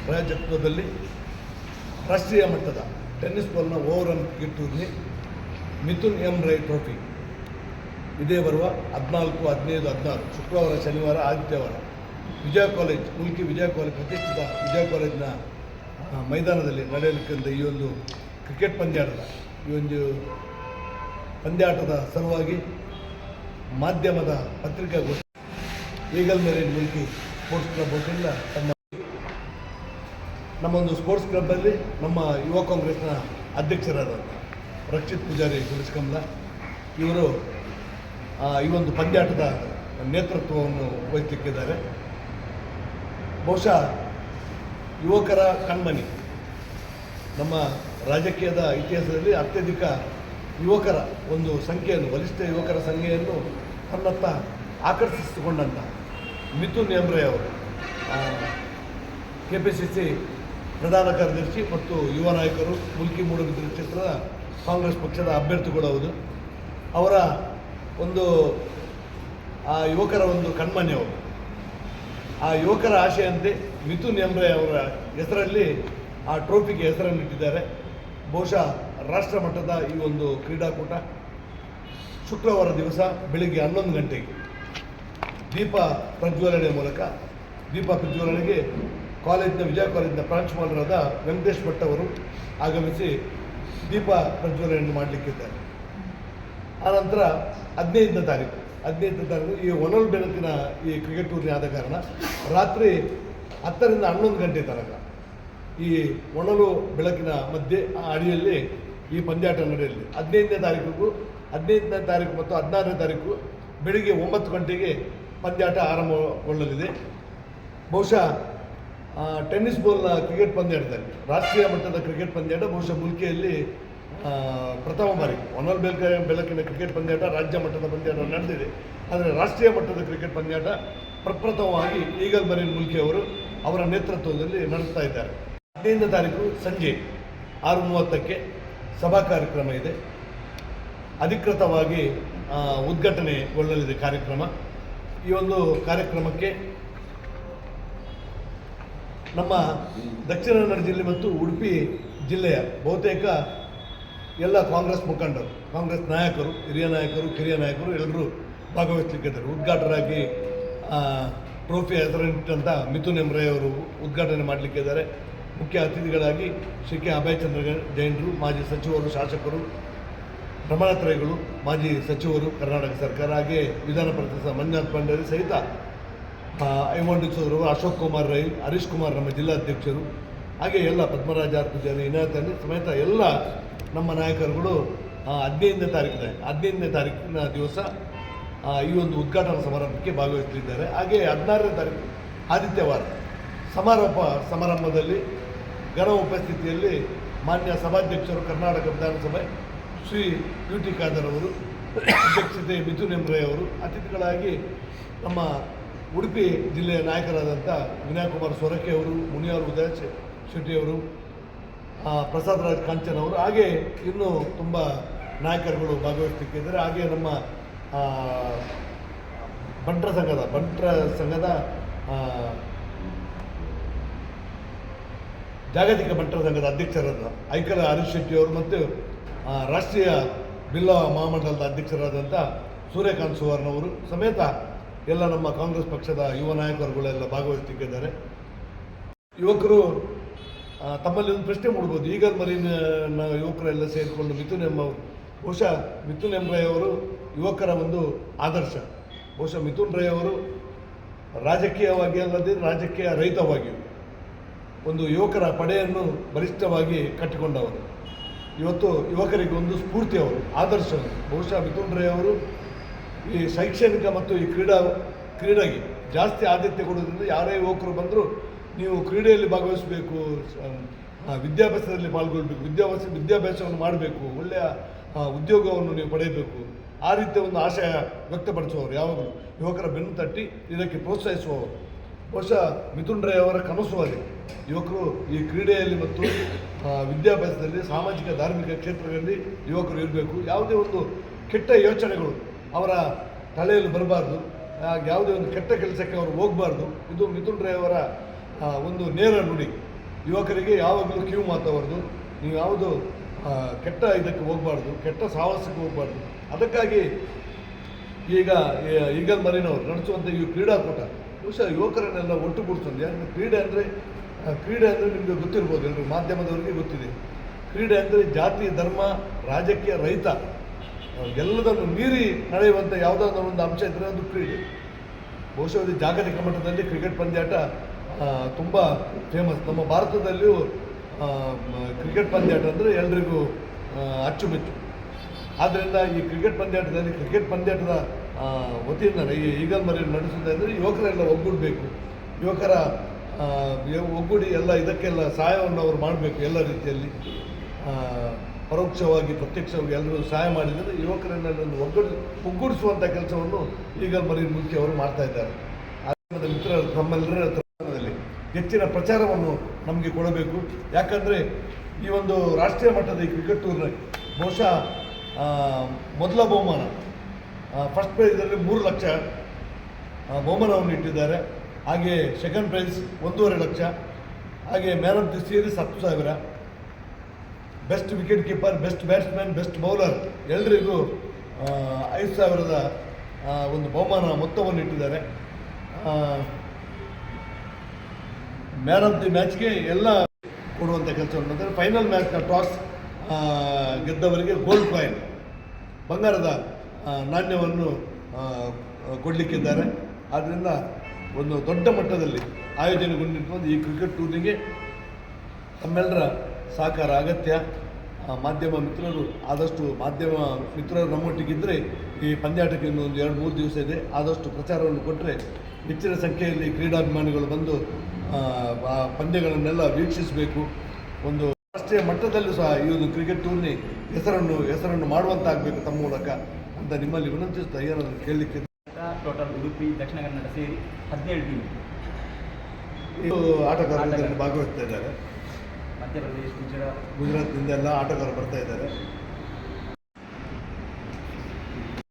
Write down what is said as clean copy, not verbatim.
ಪ್ರಾಯೋಜಕತ್ವದಲ್ಲಿ ರಾಷ್ಟ್ರೀಯ ಮಟ್ಟದ ಟೆನ್ನಿಸ್ ಬಾಲ್ನ over cricket tourney Mithun M Rai trophy ಇದೇ ಬರುವ 14, 15, 16 ಶುಕ್ರವಾರ, ಶನಿವಾರ, ಆದಿತ್ಯವಾರ ವಿಜಯ ಕಾಲೇಜ್ ಮುಲ್ಕಿ ವಿಜಯ ಕಾಲೇಜ್ ಪ್ರತಿಷ್ಠಿತ ವಿಜಯ ಕಾಲೇಜಿನ ಮೈದಾನದಲ್ಲಿ ನಡೆಯಲಿಕ್ಕಿಂತ ಈ ಒಂದು ಕ್ರಿಕೆಟ್ ಪಂದ್ಯಾಟದ ಸಲುವಾಗಿ ಮಾಧ್ಯಮದ ಪತ್ರಿಕಾಗೋಷ್ಠಿ eagle marine Mulki sports club ವತಿಯಿಂದ ನಮ್ಮೊಂದು ಸ್ಪೋರ್ಟ್ಸ್ ಕ್ಲಬ್ಬಲ್ಲಿ ನಮ್ಮ ಯುವ ಕಾಂಗ್ರೆಸ್ನ ಅಧ್ಯಕ್ಷರಾದಂಥ ರಕ್ಷಿತ್ ಪೂಜಾರಿ ಗುಡಿಸ್ಕಂಬಲ ಇವರು ಈ ಒಂದು ಪಂದ್ಯಾಟದ ನೇತೃತ್ವವನ್ನು ವಹಿಸಲಿಕ್ಕಿದ್ದಾರೆ. ಬಹುಶಃ ಯುವಕರ ಕಣ್ಮಣಿ ನಮ್ಮ ರಾಜಕೀಯದ ಇತಿಹಾಸದಲ್ಲಿ ಅತ್ಯಧಿಕ ಯುವಕರ ಒಂದು ಸಂಖ್ಯೆಯನ್ನು, ಬಲಿಷ್ಠ ಯುವಕರ ಸಂಖ್ಯೆಯನ್ನು ತನ್ನತ್ತ ಆಕರ್ಷಿಸಿಕೊಂಡಂಥ ಮಿಥುನ್ ಎಂ ರೈ ಅವರು KPCC ಪ್ರಧಾನ ಕಾರ್ಯದರ್ಶಿ ಮತ್ತು ಯುವ ನಾಯಕರು, ಮುಲ್ಕಿ ಮೂಡಬಿದಿರೆ ಕ್ಷೇತ್ರದ ಕಾಂಗ್ರೆಸ್ ಪಕ್ಷದ ಅಭ್ಯರ್ಥಿಗಳು ಹೌದು. ಅವರ ಒಂದು ಆ ಯುವಕರ ಒಂದು ಕಣ್ಮಣಿ ಅವರು. ಆ ಯುವಕರ ಆಶೆಯಂತೆ ಮಿಥುನ್ ಎಂ ರೈ ಅವರ ಹೆಸರಲ್ಲಿ ಆ ಟ್ರೋಫಿಗೆ ಹೆಸರನ್ನಿಟ್ಟಿದ್ದಾರೆ. ಬಹುಶಃ ರಾಷ್ಟ್ರ ಮಟ್ಟದ ಈ ಒಂದು ಕ್ರೀಡಾಕೂಟ ಶುಕ್ರವಾರ ದಿವಸ ಬೆಳಿಗ್ಗೆ 11 ಗಂಟೆಗೆ ದೀಪ ಪ್ರಜ್ವಲನೆಗೆ ಕಾಲೇಜಿನ ವಿಜಯ ಕಾಲೇಜಿನ ಪ್ರಾಂಶುಪಾಲರಾದ ವೆಂಕಟೇಶ್ ಭಟ್ ಅವರು ಆಗಮಿಸಿ ದೀಪ ಪ್ರಜ್ವಲನೆಯನ್ನು ಮಾಡಲಿಕ್ಕಿದ್ದಾರೆ. ಆನಂತರ 15ನೇ ತಾರೀಕು ಈ ಹೊನಲು ಬೆಳಕಿನ ಈ ಕ್ರಿಕೆಟ್ ಟೂರ್ನಿ ಆದ ಕಾರಣ ರಾತ್ರಿ 10 ರಿಂದ 11 ಗಂಟೆ ತನಕ ಈ ಹೊನಲು ಬೆಳಕಿನ ಮಧ್ಯೆ ಆ ಅಡಿಯಲ್ಲಿ ಈ ಪಂದ್ಯಾಟ ನಡೆಯಲಿದೆ. 15ನೇ ತಾರೀಕು ಮತ್ತು 16ನೇ ತಾರೀಕು ಬೆಳಿಗ್ಗೆ 9 ಗಂಟೆಗೆ ಪಂದ್ಯಾಟ ಆರಂಭಗೊಳ್ಳಲಿದೆ. ಬಹುಶಃ ಟೆನ್ನಿಸ್ ಬಾಲ್ನ ಕ್ರಿಕೆಟ್ ಪಂದ್ಯಾಟದಲ್ಲಿ ರಾಷ್ಟ್ರೀಯ ಮಟ್ಟದ ಕ್ರಿಕೆಟ್ ಪಂದ್ಯಾಟ ಬಹುಶಃ ಮುಲ್ಕಿಯಲ್ಲಿ ಪ್ರಥಮ ಬಾರಿ ಹೊನಲು ಬೆಳಕಿನ ಕ್ರಿಕೆಟ್ ಪಂದ್ಯಾಟ ರಾಜ್ಯ ಮಟ್ಟದ ಪಂದ್ಯಾಟ ನಡೆದಿದೆ. ಆದರೆ ರಾಷ್ಟ್ರೀಯ ಮಟ್ಟದ ಕ್ರಿಕೆಟ್ ಪಂದ್ಯಾಟ ಪ್ರಪ್ರಥಮವಾಗಿ ಈಗಲ್ ಮೆರಿನ್ ಮುಲ್ಕಿ ಅವರ ನೇತೃತ್ವದಲ್ಲಿ ನಡೆಸ್ತಾ ಇದ್ದಾರೆ. 15ನೇ ತಾರೀಕು ಸಂಜೆ 6:30ಕ್ಕೆ ಸಭಾ ಕಾರ್ಯಕ್ರಮ ಇದೆ. ಅಧಿಕೃತವಾಗಿ ಉದ್ಘಾಟನೆಗೊಳ್ಳಲಿದೆ ಕಾರ್ಯಕ್ರಮ. ಈ ಒಂದು ಕಾರ್ಯಕ್ರಮಕ್ಕೆ ನಮ್ಮ ದಕ್ಷಿಣ ಕನ್ನಡ ಜಿಲ್ಲೆ ಮತ್ತು ಉಡುಪಿ ಜಿಲ್ಲೆಯ ಬಹುತೇಕ ಎಲ್ಲ ಕಾಂಗ್ರೆಸ್ ಮುಖಂಡರು, ಕಾಂಗ್ರೆಸ್ ನಾಯಕರು, ಹಿರಿಯ ನಾಯಕರು, ಕಿರಿಯ ನಾಯಕರು ಎಲ್ಲರೂ ಭಾಗವಹಿಸಲಿಕ್ಕಿದ್ದಾರೆ. ಉದ್ಘಾಟಕರಾಗಿ ಟ್ರೋಫಿ ಹೆಸರಿಟ್ಟಂಥ ಮಿಥುನ್ ಎಂ ರೈ ಅವರು ಉದ್ಘಾಟನೆ ಮಾಡಲಿಕ್ಕಿದ್ದಾರೆ. ಮುಖ್ಯ ಅತಿಥಿಗಳಾಗಿ ಶ್ರೀ ಕೆ ಅಭಯಚಂದ್ರ ಜೈನರು, ಮಾಜಿ ಸಚಿವರು, ಶಾಸಕರು, ರಮನಾಥ್ ರೈಗಳು, ಮಾಜಿ ಸಚಿವರು, ಕರ್ನಾಟಕ ಸರ್ಕಾರ, ಹಾಗೆ ವಿಧಾನ ಪರಿಷತ್ ಮಂಜುನಾಥ್ ಭಂಡಾರಿ ಸಹಿತ ಐವಂಡಿಸೋರು, ಅಶೋಕ್ ಕುಮಾರ್ ರೈ, ಹರೀಶ್ ಕುಮಾರ್ ನಮ್ಮ ಜಿಲ್ಲಾಧ್ಯಕ್ಷರು, ಹಾಗೆ ಎಲ್ಲ ಪದ್ಮರಾಜ ಆರ್ ಪೂಜಾರಿ, ಇನಾಯತಲ್ಲಿ ಸಮೇತ ಎಲ್ಲ ನಮ್ಮ ನಾಯಕರುಗಳು 15ನೇ ತಾರೀಕಿನ ದಿವಸ ಈ ಒಂದು ಉದ್ಘಾಟನಾ ಸಮಾರಂಭಕ್ಕೆ ಭಾಗವಹಿಸಲಿದ್ದಾರೆ. ಹಾಗೆ 16ನೇ ತಾರೀಕು ಆದಿತ್ಯವಾರ ಸಮಾರಂಭದಲ್ಲಿ ಘನ ಉಪಸ್ಥಿತಿಯಲ್ಲಿ ಮಾನ್ಯ ಸಭಾಧ್ಯಕ್ಷರು, ಕರ್ನಾಟಕ ವಿಧಾನಸಭೆ ಶ್ರೀ UT ಖಾದರ್ ಅವರು, ಅಧ್ಯಕ್ಷತೆ ಮಿಥುನ್ ಎಂ ರೈ ಅವರು, ಅತಿಥಿಗಳಾಗಿ ನಮ್ಮ ಉಡುಪಿ ಜಿಲ್ಲೆಯ ನಾಯಕರಾದಂಥ ವಿನಯ್ ಕುಮಾರ್ ಸೊರಕೆ ಅವರು, ಮುನಿಯಾರ್ ಉದಯ ಶೆಟ್ಟಿಯವರು, ಪ್ರಸಾದ್ ರಾಜ್ ಕಾಂಚನ್ ಅವರು, ಹಾಗೆ ಇನ್ನೂ ತುಂಬ ನಾಯಕರುಗಳು ಭಾಗವಹಿಸಲಿಕ್ಕಿದ್ದಾರೆ. ಹಾಗೆ ನಮ್ಮ ಬಂಟ್ರ ಸಂಘದ ಜಾಗತಿಕ ಬಂಟರ ಸಂಘದ ಅಧ್ಯಕ್ಷರಾದ ಐಕಲ ಹರೀಶ್ ಶೆಟ್ಟಿಯವರು ಮತ್ತು ರಾಷ್ಟ್ರೀಯ ಬಿಲ್ಲವ ಮಹಾಮಂಡಲದ ಅಧ್ಯಕ್ಷರಾದಂಥ ಸೂರ್ಯಕಾಂತ್ ಸುವರ್ಣವರು ಸಮೇತ ಎಲ್ಲ ನಮ್ಮ ಕಾಂಗ್ರೆಸ್ ಪಕ್ಷದ ಯುವ ನಾಯಕರುಗಳೆಲ್ಲ ಭಾಗವಹಿಸಲಿಕ್ಕಿದ್ದಾರೆ. ಯುವಕರು ತಮ್ಮಲ್ಲಿ ಒಂದು ಪ್ರಶ್ನೆ ಮೂಡ್ಬೋದು, ಈಗಲ್ ಮೆರಿನ್ ಯುವಕರೆಲ್ಲ ಸೇರಿಕೊಂಡು ಬಹುಶಃ ಮಿಥುನ್ ಎಂ ರೈ ಅವರು ಯುವಕರ ಒಂದು ಆದರ್ಶ. ಬಹುಶಃ ಮಿಥುನ್ ರೈ ಅವರು ರಾಜಕೀಯವಾಗಿ ಅಲ್ಲದೆ ರಾಜಕೀಯ ರಹಿತವಾಗಿಯೂ ಒಂದು ಯುವಕರ ಪಡೆಯನ್ನು ಬಲಿಷ್ಠವಾಗಿ ಕಟ್ಟಿಕೊಂಡವರು. ಇವತ್ತು ಯುವಕರಿಗೆ ಒಂದು ಸ್ಫೂರ್ತಿ ಅವರು, ಆದರ್ಶವರು. ಬಹುಶಃ ಮಿಥುನ್ ರೈ ಅವರು ಈ ಶೈಕ್ಷಣಿಕ ಮತ್ತು ಈ ಕ್ರೀಡೆಗೆ ಜಾಸ್ತಿ ಆದ್ಯತೆ ಕೊಡೋದ್ರಿಂದ ಯಾರೇ ಯುವಕರು ಬಂದರೂ ನೀವು ಕ್ರೀಡೆಯಲ್ಲಿ ಭಾಗವಹಿಸಬೇಕು, ವಿದ್ಯಾಭ್ಯಾಸದಲ್ಲಿ ಪಾಲ್ಗೊಳ್ಬೇಕು, ವಿದ್ಯಾಭ್ಯಾಸವನ್ನು ಮಾಡಬೇಕು, ಒಳ್ಳೆಯ ಉದ್ಯೋಗವನ್ನು ನೀವು ಪಡೆಯಬೇಕು, ಆ ರೀತಿಯ ಒಂದು ಆಶಯ ವ್ಯಕ್ತಪಡಿಸುವವರು, ಯಾವಾಗಲೂ ಯುವಕರ ಬೆನ್ನು ತಟ್ಟಿ ಇದಕ್ಕೆ ಪ್ರೋತ್ಸಾಹಿಸುವವರು. ಬಹುಶಃ ಮಿಥುನ್ ರೈ ಅವರ ಕನಸು ಅದೇ, ಯುವಕರು ಈ ಕ್ರೀಡೆಯಲ್ಲಿ ಮತ್ತು ವಿದ್ಯಾಭ್ಯಾಸದಲ್ಲಿ, ಸಾಮಾಜಿಕ ಧಾರ್ಮಿಕ ಕ್ಷೇತ್ರಗಳಲ್ಲಿ ಯುವಕರು ಇರಬೇಕು. ಯಾವುದೇ ಒಂದು ಕೆಟ್ಟ ಯೋಚನೆಗಳು ಅವರ ತಲೆಯಲ್ಲಿ ಬರಬಾರ್ದು, ಯಾವುದೇ ಒಂದು ಕೆಟ್ಟ ಕೆಲಸಕ್ಕೆ ಅವರು ಹೋಗಬಾರ್ದು. ಇದು ಮಿಥುನ್ ರೈ ಅವರ ಒಂದು ನೇರ ನುಡಿ. ಯುವಕರಿಗೆ ಯಾವಾಗಲೂ ಕಿವು ಮಾತಾಡಬಾರ್ದು, ನೀವು ಯಾವುದು ಕೆಟ್ಟ ಇದಕ್ಕೆ ಹೋಗಬಾರ್ದು, ಕೆಟ್ಟ ಸಾಹಸಕ್ಕೆ ಹೋಗಬಾರ್ದು. ಅದಕ್ಕಾಗಿ ಈಗ ಈಗಲ್ ಮರಿನವರು ನಡೆಸುವಂಥ ಈ ಕ್ರೀಡಾಕೂಟ ಬಹುಶಃ ಯುವಕರನ್ನೆಲ್ಲ ಒಟ್ಟುಗೂಡಿಸ್ತದೆ. ಯಾಕಂದರೆ ಕ್ರೀಡೆ ಅಂದರೆ ನಿಮಗೆ ಗೊತ್ತಿರ್ಬೋದು, ಎಲ್ಲರೂ ಮಾಧ್ಯಮದವರಿಗೆ ಗೊತ್ತಿದೆ. ಕ್ರೀಡೆ ಅಂದರೆ ಜಾತಿ, ಧರ್ಮ, ರಾಜಕೀಯ, ರೈತ ಎಲ್ಲದನ್ನು ಮೀರಿ ನಡೆಯುವಂಥ ಯಾವುದಾದ್ರೂ ಒಂದು ಅಂಶ ಇದ್ದರೆ ಅದು ಕ್ರೀಡೆ. ಬಹುಶಃ ಇದು ಜಾಗತಿಕ ಮಟ್ಟದಲ್ಲಿ ಕ್ರಿಕೆಟ್ ಪಂದ್ಯಾಟ ತುಂಬ ಫೇಮಸ್. ನಮ್ಮ ಭಾರತದಲ್ಲಿಯೂ ಕ್ರಿಕೆಟ್ ಪಂದ್ಯಾಟ ಅಂದರೆ ಎಲ್ರಿಗೂ ಅಚ್ಚುಮೆಚ್ಚು. ಆದ್ದರಿಂದ ಈ ಕ್ರಿಕೆಟ್ ಪಂದ್ಯಾಟದ ವತಿಯಿಂದ ಈ ಈಗಲ್ ಮರಿ ನಡೆಸುವುದಾದರೆ ಯುವಕರೆಲ್ಲ ಒಗ್ಗೂಡಬೇಕು. ಯುವಕರ ಒಗ್ಗೂಡಿ ಎಲ್ಲ ಇದಕ್ಕೆಲ್ಲ ಸಹಾಯವನ್ನು ಅವರು ಮಾಡಬೇಕು. ಎಲ್ಲ ರೀತಿಯಲ್ಲಿ ಪರೋಕ್ಷವಾಗಿ ಪ್ರತ್ಯಕ್ಷವಾಗಿ ಎಲ್ಲರೂ ಸಹಾಯ ಮಾಡಿದರೆ ಯುವಕರನ್ನೆಲ್ಲ ಒಗ್ಗೂಡಿಸುವಂಥ ಕೆಲಸವನ್ನು ಈಗಲ್ ಮರಿ ಮೂಲಕ ಅವರು ಮಾಡ್ತಾ ಇದ್ದಾರೆ. ಮಿತ್ರರು ತಮ್ಮೆಲ್ಲರ ಹತ್ರದಲ್ಲಿ ಹೆಚ್ಚಿನ ಪ್ರಚಾರವನ್ನು ನಮಗೆ ಕೊಡಬೇಕು. ಯಾಕಂದರೆ ಈ ಒಂದು ರಾಷ್ಟ್ರೀಯ ಮಟ್ಟದ ಈ ಕ್ರಿಕೆಟ್ ಟೂರ್ನಲ್ಲಿ ಬಹುಶಃ ಮೊದಲ ಬಹುಮಾನ ಫಸ್ಟ್ ಪ್ರೈಸಲ್ಲಿ 3 ಲಕ್ಷ ಬಹುಮಾನವನ್ನು ಇಟ್ಟಿದ್ದಾರೆ. ಹಾಗೆ ಸೆಕೆಂಡ್ ಪ್ರೈಸ್ 1.5 ಲಕ್ಷ, ಹಾಗೆ man of the series 10,000, best wicket keeper, best batsman, best bowler ಎಲ್ಲರಿಗೂ 5,000ದ ಒಂದು ಬಹುಮಾನ ಮೊತ್ತವನ್ನು ಇಟ್ಟಿದ್ದಾರೆ. ಮ್ಯಾನ್ ಆಫ್ ದಿ ಮ್ಯಾಚ್ಗೆ ಎಲ್ಲ ಕೊಡುವಂಥ ಕೆಲಸವನ್ನು ಅಂದರೆ ಫೈನಲ್ ಮ್ಯಾಚ್ನ ಟಾಸ್ ಗೆದ್ದವರಿಗೆ ಗೋಲ್ಡ್ ಕಾಯಿನ್, ಬಂಗಾರದ ನಾಣ್ಯವನ್ನು ಕೊಡಲಿಕ್ಕಿದ್ದಾರೆ. ಆದ್ದರಿಂದ ಒಂದು ದೊಡ್ಡ ಮಟ್ಟದಲ್ಲಿ ಆಯೋಜನೆಗೊಂಡಿರುವ ಈ ಕ್ರಿಕೆಟ್ ಟೂರ್ನಿಗೆ ತಮ್ಮೆಲ್ಲರ ಸಹಕಾರ ಅಗತ್ಯ. ಮಾಧ್ಯಮ ಮಿತ್ರರು ಆದಷ್ಟು ನಮ್ಮೊಟ್ಟಿಗಿದ್ದರೆ ಈ ಪಂದ್ಯಾಟಕ್ಕೆ ಇನ್ನೊಂದು 2-3 ದಿವಸ ಇದೆ. ಆದಷ್ಟು ಪ್ರಚಾರವನ್ನು ಕೊಟ್ಟರೆ ಹೆಚ್ಚಿನ ಸಂಖ್ಯೆಯಲ್ಲಿ ಕ್ರೀಡಾಭಿಮಾನಿಗಳು ಬಂದು ಪಂದ್ಯಗಳನ್ನೆಲ್ಲ ವೀಕ್ಷಿಸಬೇಕು. ಒಂದು ರಾಷ್ಟ್ರೀಯ ಮಟ್ಟದಲ್ಲೂ ಸಹ ಈ ಒಂದು ಕ್ರಿಕೆಟ್ ಟೂರ್ನಿ ಹೆಸರನ್ನು ಮಾಡುವಂತಾಗಬೇಕು ತಮ್ಮ ಮೂಲಕ ಅಂತ ನಿಮ್ಮಲ್ಲಿ ವಿನಂತಿಸ್ತಾ ಏನಾದರೂ ಕೇಳಲಿಕ್ಕೆ. ಟೋಟಲ್ ಉಡುಪಿ, ದಕ್ಷಿಣ ಕನ್ನಡ ಸೇರಿ 17 ಟೀಮ್ ಆಟಗಾರರು ಭಾಗವಹಿಸ್ತಾ ಇದ್ದಾರೆ. ಮಧ್ಯಪ್ರದೇಶ, ಗುಜರಾತ್ನಿಂದ ಎಲ್ಲ ಆಟಗಾರರು ಬರ್ತಾ ಇದ್ದಾರೆ.